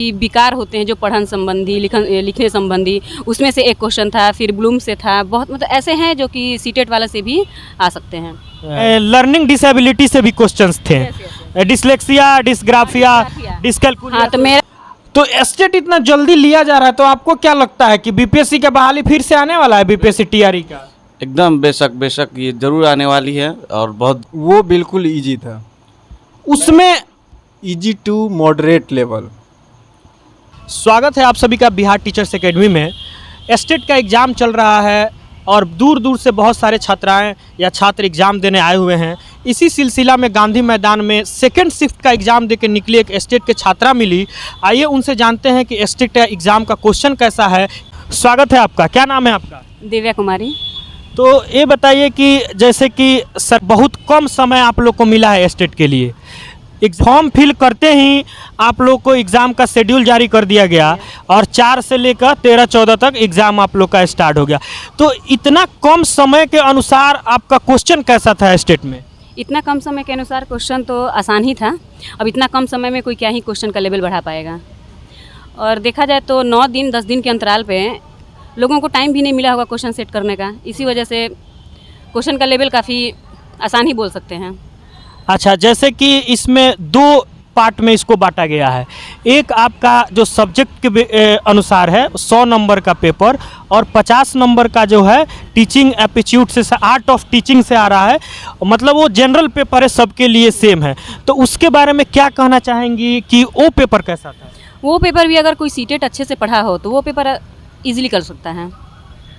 कि विकार होते हैं जो पढ़न संबंधी लिखने संबंधी, उसमें से एक क्वेश्चन था, फिर ब्लूम से था, बहुत मतलब ऐसे हैं जो कि सीटेट वाला से भी आ सकते हैं। लर्निंग डिसेबिलिटी से भी क्वेश्चंस थे, डिसलेक्सिया, डिसग्राफिया, डिसकैलकुलिया। हाँ तो मेरा तो एस्टेट इतना जल्दी लिया जा रहा है, तो आपको क्या लगता है कि बीपीएससी का बहाली फिर से आने वाला है, बीपीएससी टीआरई का? एकदम बेशक ये जरूर आने वाली है और बहुत वो बिल्कुल इजी था, उसमें इजी टू मॉडरेट लेवल। स्वागत है आप सभी का बिहार टीचर्स एकेडमी में। एस्टेट का एग्ज़ाम चल रहा है और दूर दूर से बहुत सारे छात्राएं या छात्र एग्ज़ाम देने आए हुए हैं। इसी सिलसिला में गांधी मैदान में सेकंड शिफ्ट का एग्ज़ाम देकर निकली एक एस्टेट के छात्रा मिली। आइए उनसे जानते हैं कि एस्टेट का एग्ज़ाम का क्वेश्चन कैसा है। स्वागत है आपका, क्या नाम है आपका? दिव्या कुमारी। तो ये बताइए कि जैसे कि सर बहुत कम समय आप लोग को मिला है एस्टेट के लिए, फॉर्म फिल करते ही आप लोग को एग्ज़ाम का शेड्यूल जारी कर दिया गया और 4 से लेकर 13-14 तक एग्ज़ाम आप लोग का स्टार्ट हो गया। तो इतना कम समय के अनुसार आपका क्वेश्चन कैसा था एस्टेट में? इतना कम समय के अनुसार क्वेश्चन तो आसान ही था। अब इतना कम समय में कोई क्या ही क्वेश्चन का लेवल बढ़ा पाएगा। और देखा जाए तो 9 दिन 10 दिन के अंतराल पे लोगों को टाइम भी नहीं मिला होगा क्वेश्चन सेट करने का। इसी वजह से क्वेश्चन का लेवल काफ़ी आसान ही बोल सकते हैं। अच्छा, जैसे कि इसमें 2 पार्ट में इसको बांटा गया है। एक आपका जो सब्जेक्ट के अनुसार है 100 नंबर का पेपर, और 50 नंबर का जो है टीचिंग एप्टीट्यूड से, आर्ट ऑफ टीचिंग से आ रहा है। मतलब वो जनरल पेपर है, सबके लिए सेम है। तो उसके बारे में क्या कहना चाहेंगी कि वो पेपर कैसा था? वो पेपर भी अगर कोई सीटेट अच्छे से पढ़ा हो तो वो पेपर ईजिली कर सकता है।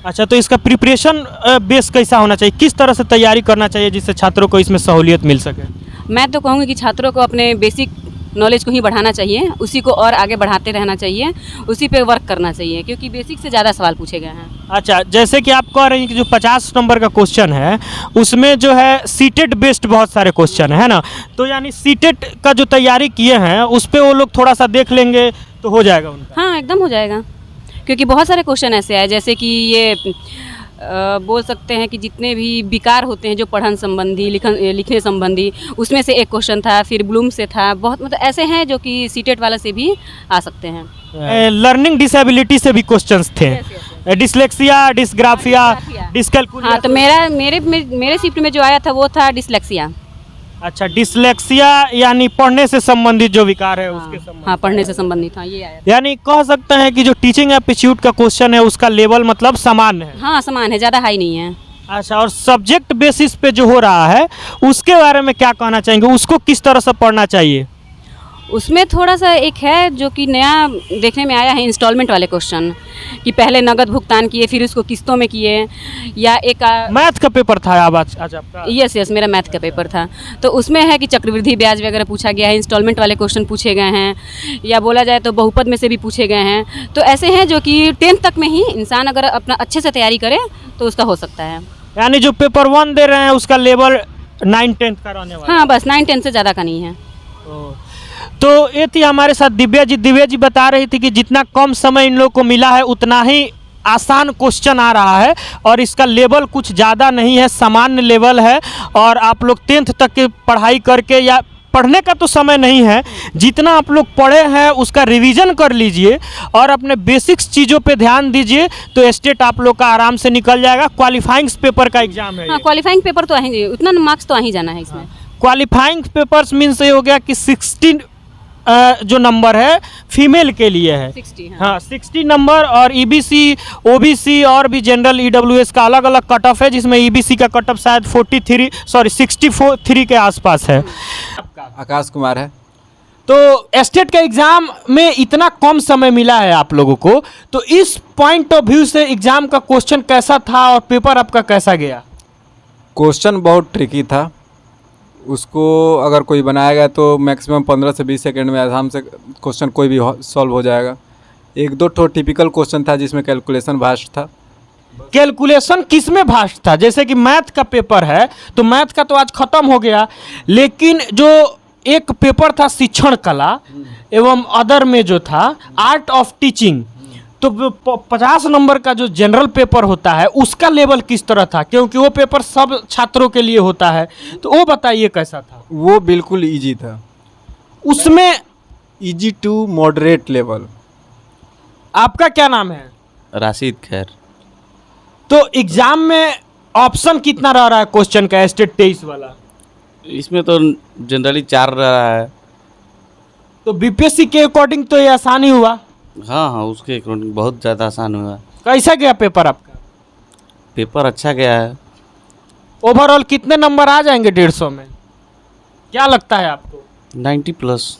अच्छा, तो इसका प्रिपरेशन बेस कैसा होना चाहिए, किस तरह से तैयारी करना चाहिए जिससे छात्रों को इसमें सहूलियत मिल सके? मैं तो कहूँगी कि छात्रों को अपने बेसिक नॉलेज को ही बढ़ाना चाहिए, उसी को और आगे बढ़ाते रहना चाहिए, उसी पे वर्क करना चाहिए, क्योंकि बेसिक से ज़्यादा सवाल पूछे गए हैं। अच्छा, जैसे कि आप कह रही हैं कि जो 50 नंबर का क्वेश्चन है उसमें जो है सीटेट बेस्ड बहुत सारे क्वेश्चन है ना, तो यानी सीटेट का जो तैयारी किए हैं उस पर वो लोग थोड़ा सा देख लेंगे तो हो जाएगा उनका? हाँ, एकदम हो जाएगा, क्योंकि बहुत सारे क्वेश्चन ऐसे आए जैसे कि ये बोल सकते हैं कि जितने भी विकार होते हैं जो पढ़न संबंधी लिखने संबंधी, उसमें से एक क्वेश्चन था, फिर ब्लूम से था, बहुत मतलब ऐसे हैं जो कि सीटेट वाला से भी आ सकते हैं। लर्निंग डिसेबिलिटी से भी क्वेश्चंस थे, डिसलेक्सिया, डिसग्राफिया, डिसकैलकुलिया। हाँ तो मेरे शिफ्ट में जो आया था वो था डिसलेक्सिया। अच्छा, डिसलेक्सिया यानी पढ़ने से संबंधित जो विकार है उसके संबंधित। हाँ, पढ़ने से संबंधित, हाँ ये आया था। यानी कह सकते हैं कि जो टीचिंग एप्टीट्यूड का क्वेश्चन है उसका लेवल मतलब सामान्य है। हाँ, समान है, ज़्यादा हाई नहीं है। अच्छा, और सब्जेक्ट बेसिस पे जो हो रहा है उसके बारे में क्या कहना चाहेंगे, उसको किस तरह से पढ़ना चाहिए? उसमें थोड़ा सा एक है जो कि नया देखने में आया है, इंस्टॉलमेंट वाले क्वेश्चन, कि पहले नगद भुगतान किए फिर उसको किस्तों में किए, या एक मैथ का पेपर था आज आपका? यस, मेरा मैथ का पेपर था। तो उसमें है कि चक्रवृद्धि ब्याज वगैरह पूछा गया है, इंस्टॉलमेंट वाले क्वेश्चन पूछे गए हैं, या बोला जाए तो बहुपद में से भी पूछे गए हैं। तो ऐसे हैं जो कि 10th तक में ही इंसान अगर अपना अच्छे से तैयारी करे तो उसका हो सकता है। यानी जो पेपर 1 दे रहे हैं उसका लेवल 9-10 का रहने वाला? हाँ, बस 9-10 से ज़्यादा का नहीं है। तो ये थी हमारे साथ दिव्या जी बता रही थी कि जितना कम समय इन लोग को मिला है उतना ही आसान क्वेश्चन आ रहा है, और इसका लेवल कुछ ज़्यादा नहीं है, सामान्य लेवल है। और आप लोग 10th तक की पढ़ाई करके, या पढ़ने का तो समय नहीं है, जितना आप लोग पढ़े हैं उसका रिवीजन कर लीजिए और अपने बेसिक्स चीज़ों पे ध्यान दीजिए, तो एस्टेट आप लोग का आराम से निकल जाएगा। क्वालिफाइंग पेपर का एग्जाम है। हाँ, क्वालिफाइंग पेपर तो आएंगे, उतना मार्क्स तो आ ही जाना है इसमें। क्वालिफाइंग पेपर्स मीन्स ये हो गया कि 16 जो नंबर है फीमेल के लिए है, 60। हाँ 60 नंबर, और ईबीसी, ओबीसी और भी जनरल ईडब्ल्यूएस का अलग अलग कट ऑफ है, जिसमें ईबीसी का कट ऑफ शायद 64 के आसपास है। आकाश कुमार है। तो एस्टेट के एग्ज़ाम में इतना कम समय मिला है आप लोगों को, तो इस पॉइंट ऑफ व्यू से एग्ज़ाम का क्वेश्चन कैसा था और पेपर आपका कैसा गया? क्वेश्चन बहुत ट्रिकी था, उसको अगर कोई बनाएगा तो मैक्सिमम 15 से 20 सेकंड में आराम से क्वेश्चन कोई भी सॉल्व हो जाएगा। 1-2 ठो टिपिकल क्वेश्चन था जिसमें कैलकुलेशन भास्ट था। कैलकुलेशन किस में भास्ट था? जैसे कि मैथ का पेपर है तो मैथ का तो आज ख़त्म हो गया, लेकिन जो एक पेपर था शिक्षण कला एवं अदर में जो था आर्ट ऑफ टीचिंग, तो 50 नंबर का जो जनरल पेपर होता है उसका लेवल किस तरह था? क्योंकि वो पेपर सब छात्रों के लिए होता है, तो वो बताइए कैसा था? वो बिल्कुल इजी था, उसमें इजी टू मॉडरेट लेवल। आपका क्या नाम है? राशिद खैर। तो एग्जाम में ऑप्शन कितना रह रहा है क्वेश्चन का, स्टेट 23 वाला? इसमें तो जनरली 4 रहा है। तो बीपीएससी के अकॉर्डिंग तो ये आसानी हुआ। हाँ हाँ, उसके अकॉर्डिंग बहुत ज़्यादा आसान हुआ। कैसा गया पेपर आपका? पेपर अच्छा गया है। ओवरऑल कितने नंबर आ जाएंगे 150 में, क्या लगता है आपको? 90+।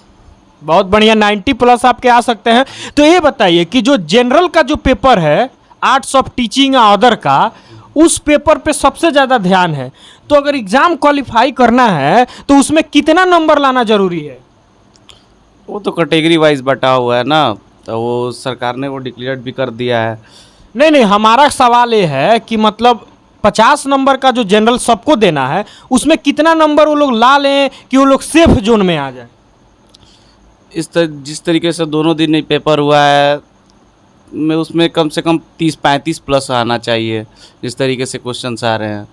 बहुत बढ़िया, 90+ आपके आ सकते हैं। तो ये बताइए कि जो जनरल का जो पेपर है, आर्ट्स ऑफ टीचिंग अदर का, उस पेपर पे सबसे ज़्यादा ध्यान है। तो अगर एग्जाम क्वालिफाई करना है तो उसमें कितना नंबर लाना जरूरी है? वो तो कैटेगरी वाइज बटा हुआ है ना, तो वो सरकार ने वो डिक्लेयर भी कर दिया है। नहीं नहीं, हमारा सवाल ये है कि मतलब 50 नंबर का जो जनरल सबको देना है, उसमें कितना नंबर वो लोग ला लें कि वो लोग सेफ जोन में आ जाए? जिस तरीके से दोनों दिन ही पेपर हुआ है, मैं उसमें कम से कम 30-35+ आना चाहिए, जिस तरीके से क्वेश्चंस आ रहे हैं।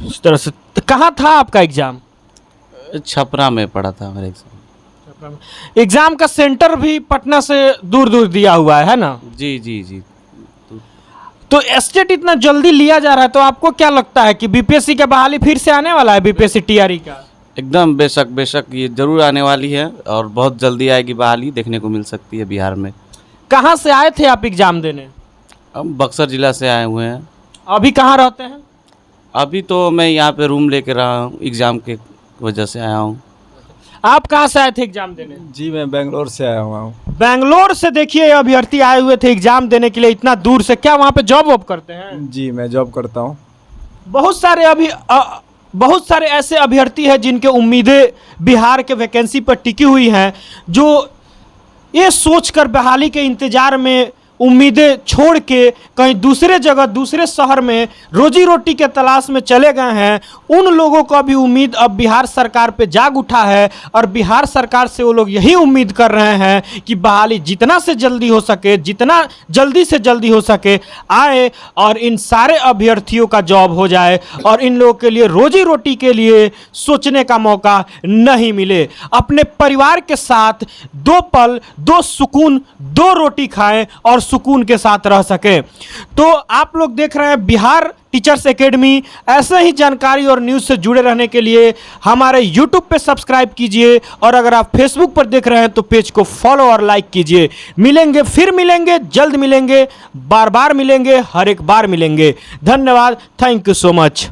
इस तरह से। तो कहाँ था आपका एग्जाम? छपरा में पड़ा था मेरे एग्जाम। एग्जाम का सेंटर भी पटना से दूर दूर दिया हुआ है ना? जी जी जी। तो स्टेट इतना जल्दी लिया जा रहा है, तो आपको क्या लगता है कि बीपीएससी का बहाली फिर से आने वाला है, बीपीएससी टीआरई का? एकदम बेशक बेशक, ये जरूर आने वाली है और बहुत जल्दी आएगी बहाली, देखने को मिल सकती है बिहार में। कहाँ से आए थे आप एग्जाम देने? हम बक्सर जिला से आए हुए हैं। अभी कहाँ रहते हैं? अभी तो मैं यहाँ पे रूम लेके रहा हूँ, एग्ज़ाम के वजह से आया हूँ। आप कहाँ से आए थे एग्जाम देने? जी मैं बेंगलोर से आया हुआ हूँ। बेंगलोर से। देखिए, ये अभ्यर्थी आए हुए थे एग्जाम देने के लिए इतना दूर से। क्या वहाँ पे जॉब वॉब करते हैं? जी मैं जॉब करता हूँ। बहुत सारे ऐसे अभ्यर्थी हैं जिनके उम्मीदें बिहार के वैकेंसी पर टिकी हुई हैं, जो ये सोचकर बहाली के इंतजार में उम्मीदें छोड़ के कहीं दूसरे जगह, दूसरे शहर में रोजी रोटी के तलाश में चले गए हैं। उन लोगों का भी उम्मीद अब बिहार सरकार पे जाग उठा है और बिहार सरकार से वो लोग यही उम्मीद कर रहे हैं कि बहाली जितना से जल्दी हो सके, जितना जल्दी से जल्दी हो सके आए और इन सारे अभ्यर्थियों का जॉब हो जाए और इन लोगों के लिए रोजी रोटी के लिए सोचने का मौका नहीं मिले। अपने परिवार के साथ 2 पल, 2 सुकून, 2 रोटी खाएं और सुकून के साथ रह सके। तो आप लोग देख रहे हैं बिहार टीचर्स एकेडमी। ऐसे ही जानकारी और न्यूज़ से जुड़े रहने के लिए हमारे यूट्यूब पे सब्सक्राइब कीजिए और अगर आप फेसबुक पर देख रहे हैं तो पेज को फॉलो और लाइक कीजिए। मिलेंगे, फिर मिलेंगे, जल्द मिलेंगे, बार बार मिलेंगे, हर एक बार मिलेंगे। धन्यवाद। Thank you so much.